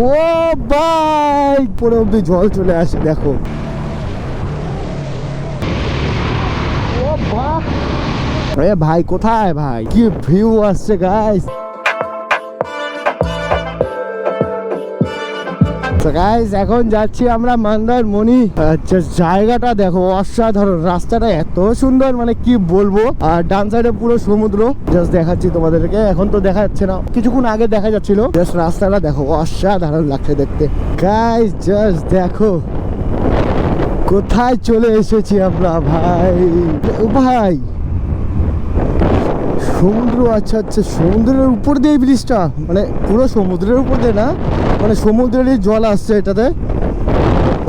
ও ভাই পুরো অব্দি জল চলে আসে দেখো। ও বাহ, আরে ভাই কোথায় ভাই, কি ভিউ আসছে গাইস। গাইস এখন যাচ্ছি আমরা মন্দারমণি। আচ্ছা জায়গাটা দেখো অসাধারণ, রাস্তাটা এত সুন্দর মানে কি বলবো। আর ডান সাইডে পুরো সমুদ্র, জাস্ট দেখাচ্ছি তোমাদেরকে। এখন তো দেখা যাচ্ছে না, কিছুক্ষণ আগে দেখা যাচ্ছিল। জাস্ট রাস্তাটা দেখো অসাধারণ লাগছে দেখতে। গাইস জাস্ট দেখো কোথায় চলে এসেছি আমরা ভাই। ও ভাই সমুদ্র, আচ্ছা আচ্ছা সমুদ্রের উপর দিয়ে ব্রিজটা, মানে পুরো সমুদ্রের উপর দিয়ে না, মানে সমুদ্রেরই জল আসছে এটাতে।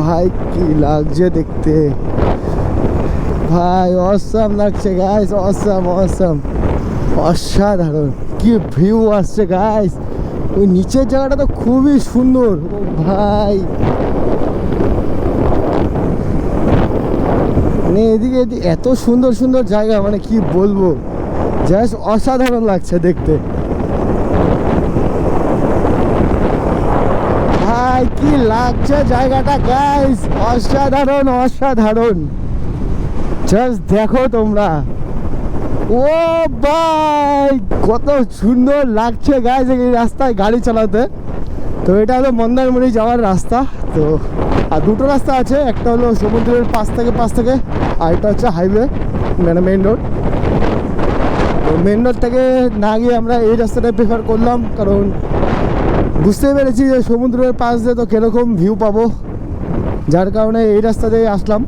ভাই কি লাগছে দেখতে ভাই, অসাম লাগছে গাইস, অসাম অসাম, অসাধারণ কি ভিউ আসছে গাইস। ওই নিচের জায়গাটা তো খুবই সুন্দর ভাই, মানে এদিকে এত সুন্দর সুন্দর জায়গা, মানে কি বলবো, জাস্ট অসাধারণ লাগছে দেখতে ভাই, কি লাগছে জায়গাটা গাইস, অসাধারণ অসাধারণ, জাস্ট দেখো তোমরা। ও ভাই কত সুন্দর লাগছে গাইস এই রাস্তায় গাড়ি চালাতে। তো এটা হলো মন্দারমণি যাওয়ার রাস্তা। তো আর দুটো রাস্তা আছে, একটা হলো সমুদ্রের পাশ থেকে আর একটা হচ্ছে হাইওয়ে, মানে মেন রোড। তো মেন রোড থেকে না গিয়ে আমরা এই রাস্তাটাই প্রেফার করলাম, কারণ বুঝতে পেরেছি যে সমুদ্রের পাশ দিয়ে তো কীরকম ভিউ পাবো, যার কারণে এই রাস্তা দিয়ে আসলাম।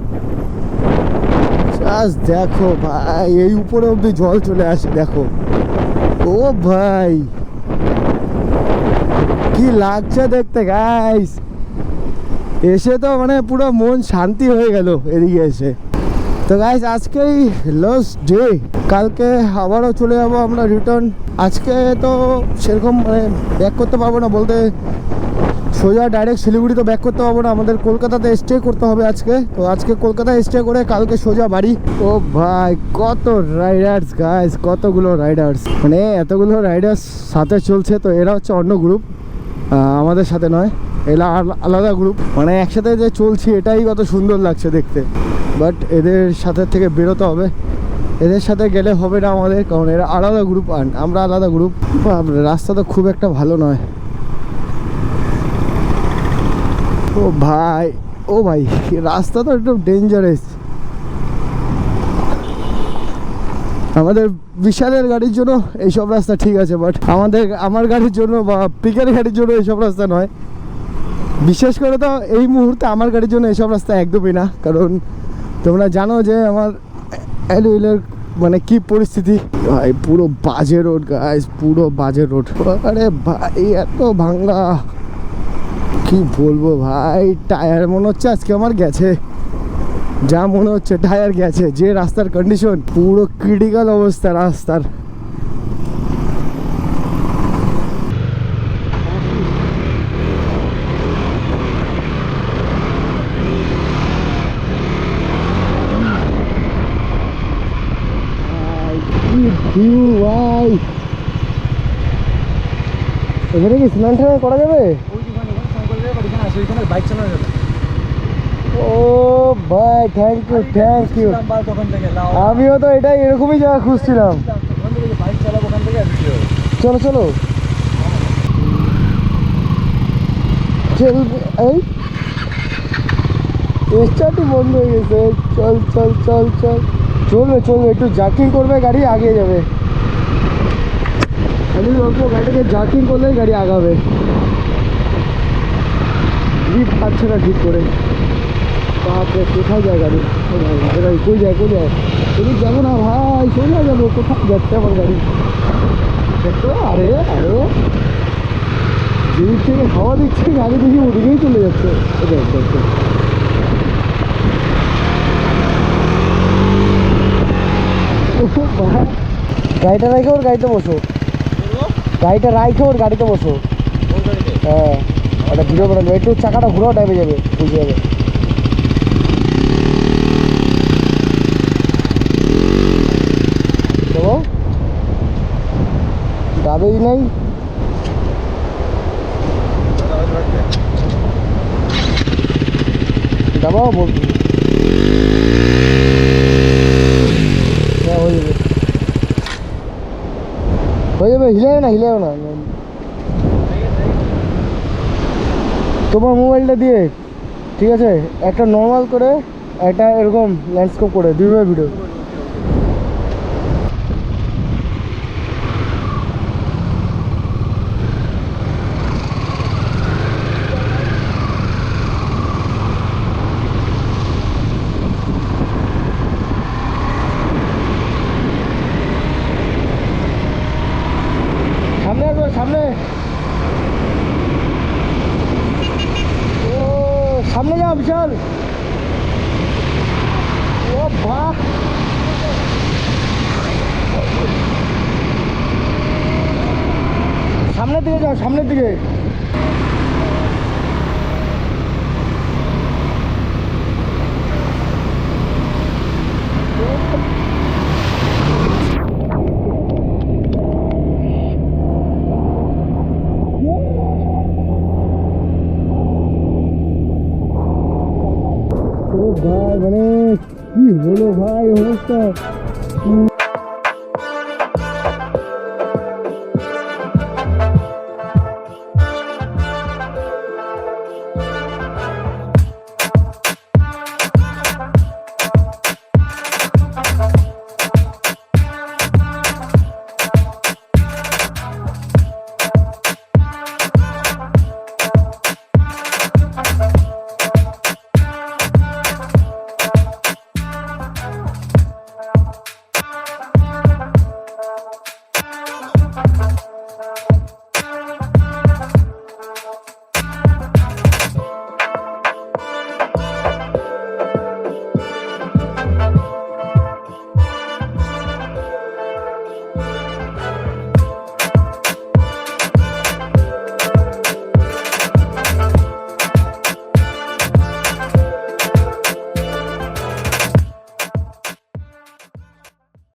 জাস্ট দেখো ভাই, এই উপরে অব্দি জল চলে আসে দেখো। ও ভাই কি লাগছে দেখতে গাইস, এসে তো মানে পুরো মন শান্তি হয়ে গেল এদিকে এসে। তো গাইস আজকেই লাস্ট ডে, কালকে আবারও চলে যাবো আমরা রিটার্ন। আজকে তো সেরকম মানে ব্যাক করতে পারবো না, বলতে সোজা ডাইরেক্ট শিলিগুড়ি তো ব্যাক করতে পারবো না, আমাদের কলকাতাতে স্টে করতে হবে আজকে। তো আজকে কলকাতায় স্টে করে কালকে সোজা বাড়ি। ও ভাই কত রাইডার্স গাইস, কতগুলো রাইডার্স, মানে এতগুলো রাইডার্স সাথে চলছে। তো এরা হচ্ছে অন্য গ্রুপ, আমাদের সাথে নয়, এরা আলাদা গ্রুপ। মানে একসাথে যে চলছি এটাই কত সুন্দর লাগছে দেখতে, বাট এদের সাথে থেকে বেরোতে হবে, এদের সাথে গেলে হবে না আমাদের, কারণ এরা আলাদা গ্রুপ আর আমরা আলাদা গ্রুপ। রাস্তা তো খুব একটা ভালো নয়। ও ভাই, ও ভাই রাস্তা তো একটু ডেঞ্জারাস। আমাদের বিশালের গাড়ির জন্য এইসব রাস্তা ঠিক আছে, বাট আমার গাড়ির জন্য বা পিকের গাড়ির জন্য এইসব রাস্তা নয়। বিশেষ করে তো এই মুহূর্তে আমার গাড়ির জন্য এইসব রাস্তা একদমই না, কারণ তোমরা জানো যে আমার অ্যালুইলের মানে কি পরিস্থিতি। ভাই পুরো বাজে রোড গাইস, পুরো বাজে রোড। আরে ভাই এত ভাঙ্গা, কি বলবো ভাই, টায়ার মনে হচ্ছে আজকে আমার গেছে, যা মনে হচ্ছে টায়ার গেছে। যে রাস্তার কন্ডিশন, পুরো ক্রিটিক্যাল অবস্থা রাস্তার। ভাই এখানে কি স্নান টান করা যাবে? ও ভাই থ্যাংক ইউ। আমিও তো এটাই এরকমই জায়গা খুঁজছিলাম। চলো চলো এই স্টার্টই বন্ধ হয়ে গেছে। চল চল চল চল, চলবে একটু জার্কিং করবে গাড়ি আগে যাবে। আমি অল্প গাড়িটাকে জার্কিং করলেই গাড়ি আগাবে। গ্রিপ পাচ্ছে না ঠিক করে। বাপরে কোথায় যায় গাড়ি, কই যায় এদিক যাবো না ভাই, সোজা যাবো। কোথায় যাচ্ছে আমার গাড়ি দেখো? আরে যেদিক থেকে হাওয়া দিচ্ছে গাড়ি দেখি ওদিকেই চলে যাচ্ছে। গাড়িটা রাখে ওর গাড়িতে বসো, গাড়িটা রাখে ওর গাড়িতে বসো। হ্যাঁ ওটা ভিডিও বানানো, একটু চাকাটা ঘুরাও ডেবে যাবে, বুঝে যাবে। ডাবেই নাই আবার বলবো হয়ে যাবে হিলেও না তোমার মোবাইলটা দিয়ে ঠিক আছে একটা নর্মাল করে একটা এরকম ল্যান্ডস্কেপ করে দুইভাবে ভিডিও সামনে আসবে সামনে ও সামনে যাও বিশাল ও বাহ সামনের দিকে যাও সামনের দিকে ও ভাই মানে কি হলো ভাই অবস্থা